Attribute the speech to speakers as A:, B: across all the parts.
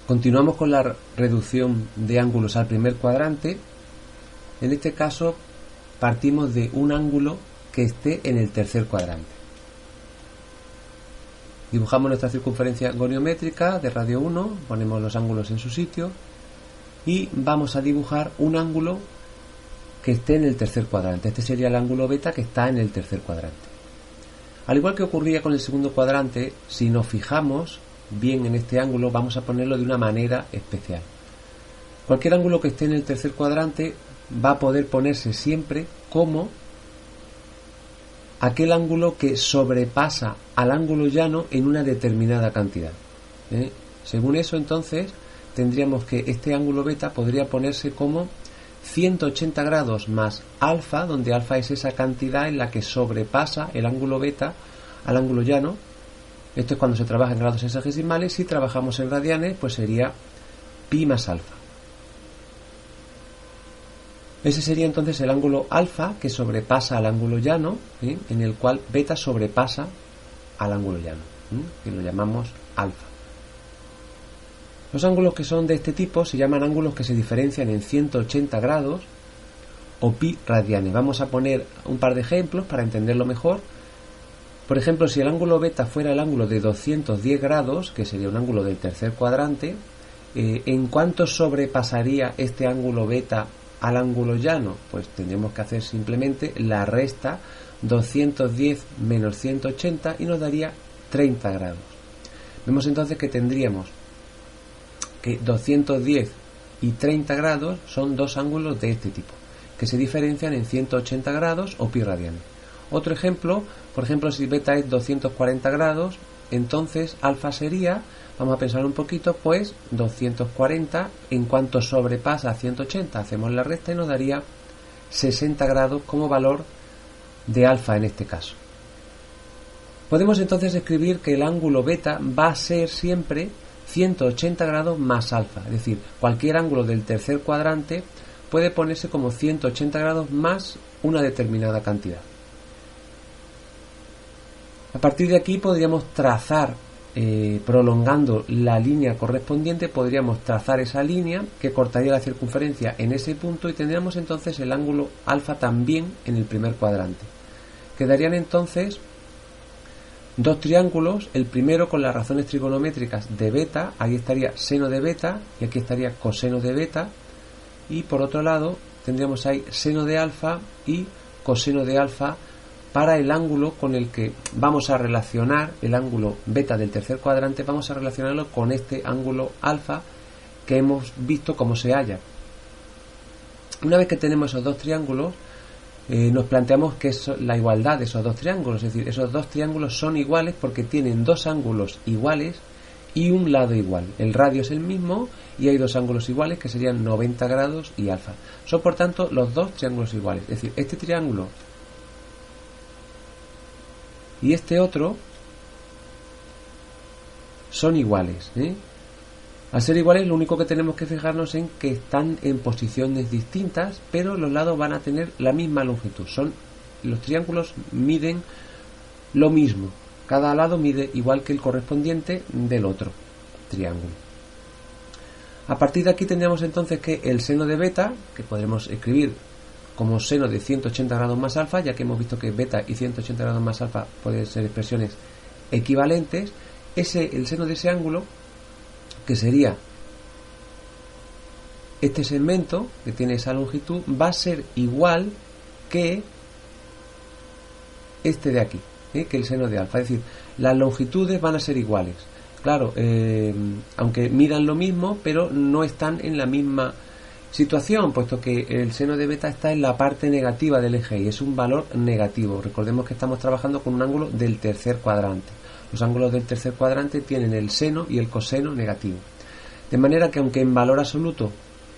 A: Continuamos con la reducción de ángulos al primer cuadrante. En este caso partimos de un ángulo que esté en el tercer cuadrante. Dibujamos nuestra circunferencia goniométrica de radio 1, ponemos los ángulos en su sitio y vamos a dibujar un ángulo que esté en el tercer cuadrante. Este sería el ángulo beta que está en el tercer cuadrante. Al igual que ocurría con el segundo cuadrante, si nos fijamos bien en este ángulo, vamos a ponerlo de una manera especial. Cualquier ángulo que esté en el tercer cuadrante va a poder ponerse siempre como aquel ángulo que sobrepasa al ángulo llano en una determinada cantidad. Según eso, entonces, tendríamos que este ángulo beta podría ponerse como 180 grados más alfa, donde alfa es esa cantidad en la que sobrepasa el ángulo beta al ángulo llano. Esto es cuando se trabaja en grados sexagesimales. Si trabajamos en radianes, pues sería pi más alfa. Ese sería entonces el ángulo alfa que sobrepasa al ángulo llano, en el cual beta sobrepasa al ángulo llano, que lo llamamos alfa. Los ángulos que son de este tipo se llaman ángulos que se diferencian en 180 grados o pi radianes. Vamos a poner un par de ejemplos para entenderlo mejor. Por ejemplo, si el ángulo beta fuera el ángulo de 210 grados, que sería un ángulo del tercer cuadrante, ¿en cuánto sobrepasaría este ángulo beta al ángulo llano? Pues tendríamos que hacer simplemente la resta 210 menos 180 y nos daría 30 grados. Vemos entonces que tendríamos que 210 y 30 grados son dos ángulos de este tipo, que se diferencian en 180 grados o pi radianes. Otro ejemplo, por ejemplo, si beta es 240 grados, entonces alfa sería, vamos a pensar un poquito, pues 240 en cuanto sobrepasa a 180, hacemos la resta y nos daría 60 grados como valor de alfa en este caso. Podemos entonces escribir que el ángulo beta va a ser siempre 180 grados más alfa, es decir, cualquier ángulo del tercer cuadrante puede ponerse como 180 grados más una determinada cantidad. A partir de aquí podríamos trazar, prolongando la línea correspondiente, podríamos trazar esa línea que cortaría la circunferencia en ese punto y tendríamos entonces el ángulo alfa también en el primer cuadrante. Quedarían entonces dos triángulos, el primero con las razones trigonométricas de beta, ahí estaría seno de beta y aquí estaría coseno de beta, y por otro lado tendríamos ahí seno de alfa y coseno de alfa para el ángulo con el que vamos a relacionar el ángulo beta del tercer cuadrante, vamos a relacionarlo con este ángulo alfa que hemos visto cómo se halla. Una vez que tenemos esos dos triángulos, nos planteamos que es la igualdad de esos dos triángulos, es decir, esos dos triángulos son iguales porque tienen dos ángulos iguales y un lado igual. El radio es el mismo y hay dos ángulos iguales que serían 90 grados y alfa. Son por tanto los dos triángulos iguales, es decir, este triángulo y este otro son iguales. Al ser iguales, lo único que tenemos que fijarnos en que están en posiciones distintas, pero los lados van a tener la misma longitud. Los triángulos miden lo mismo. Cada lado mide igual que el correspondiente del otro triángulo. A partir de aquí tendríamos entonces que el seno de beta, que podremos escribir como seno de 180 grados más alfa, ya que hemos visto que beta y 180 grados más alfa pueden ser expresiones equivalentes, el seno de ese ángulo, que sería este segmento que tiene esa longitud, va a ser igual que este de aquí, que el seno de alfa, es decir, las longitudes van a ser iguales. Claro, aunque midan lo mismo, pero no están en la misma situación, puesto que el seno de beta está en la parte negativa del eje y es un valor negativo. Recordemos que estamos trabajando con un ángulo del tercer cuadrante. Los ángulos del tercer cuadrante tienen el seno y el coseno negativo. De manera que aunque en valor absoluto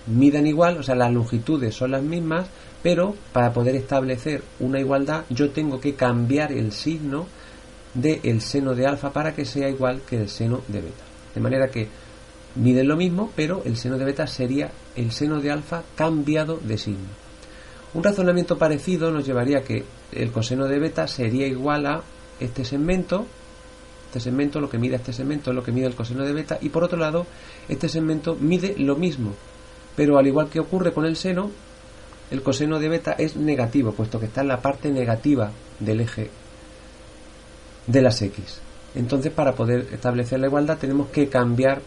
A: midan igual, o sea, las longitudes son las mismas, pero para poder establecer una igualdad yo tengo que cambiar el signo del seno de alfa para que sea igual que el seno de beta. De manera que miden lo mismo, pero el seno de beta sería el seno de alfa cambiado de signo. Un razonamiento parecido nos llevaría a que el coseno de beta sería igual a este segmento Este segmento, lo que mide este segmento es lo que mide el coseno de beta, y por otro lado, este segmento mide lo mismo, pero al igual que ocurre con el seno, el coseno de beta es negativo, puesto que está en la parte negativa del eje de las X. Entonces, para poder establecer la igualdad tenemos que cambiar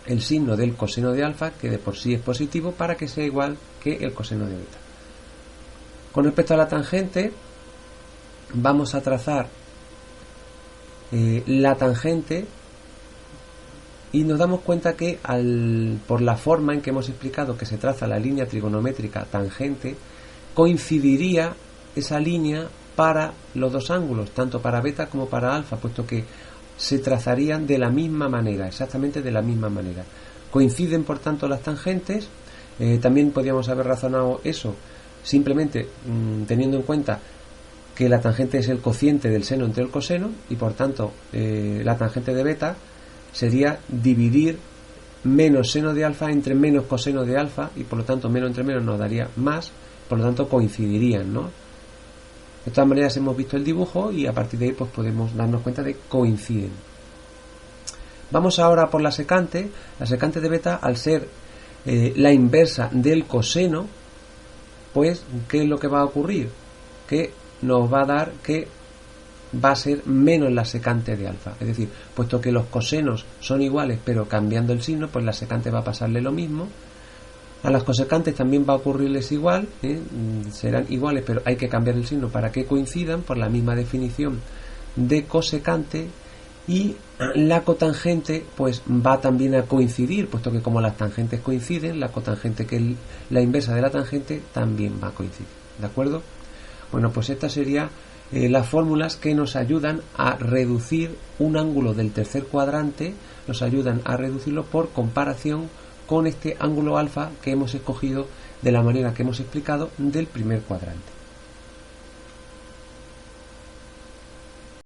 A: el signo del coseno de alfa, que de por sí es positivo, para que sea igual que el coseno de beta. Con respecto a la tangente, vamos a trazar la tangente, y nos damos cuenta que por la forma en que hemos explicado que se traza la línea trigonométrica tangente, coincidiría esa línea para los dos ángulos, tanto para beta como para alfa, puesto que se trazarían de la misma manera, exactamente de la misma manera. Coinciden, por tanto, las tangentes. También podríamos haber razonado eso simplemente teniendo en cuenta que la tangente es el cociente del seno entre el coseno, y por tanto la tangente de beta sería dividir menos seno de alfa entre menos coseno de alfa, y por lo tanto menos entre menos nos daría más, por lo tanto coincidirían, ¿no? De todas maneras, hemos visto el dibujo y a partir de ahí pues podemos darnos cuenta de que coinciden. Vamos ahora por la secante. La secante de beta, al ser la inversa del coseno, pues ¿qué es lo que va a ocurrir? Que nos va a dar que va a ser menos la secante de alfa. Es decir, puesto que los cosenos son iguales pero cambiando el signo, pues la secante va a pasarle lo mismo. A las cosecantes también va a ocurrirles igual, serán iguales pero hay que cambiar el signo para que coincidan por la misma definición de cosecante. Y la cotangente pues va también a coincidir, puesto que como las tangentes coinciden, la cotangente, que es la inversa de la tangente, también va a coincidir. ¿De acuerdo? Bueno, pues estas serían las fórmulas que nos ayudan a reducir un ángulo del tercer cuadrante, nos ayudan a reducirlo por comparación con este ángulo alfa que hemos escogido de la manera que hemos explicado del primer cuadrante.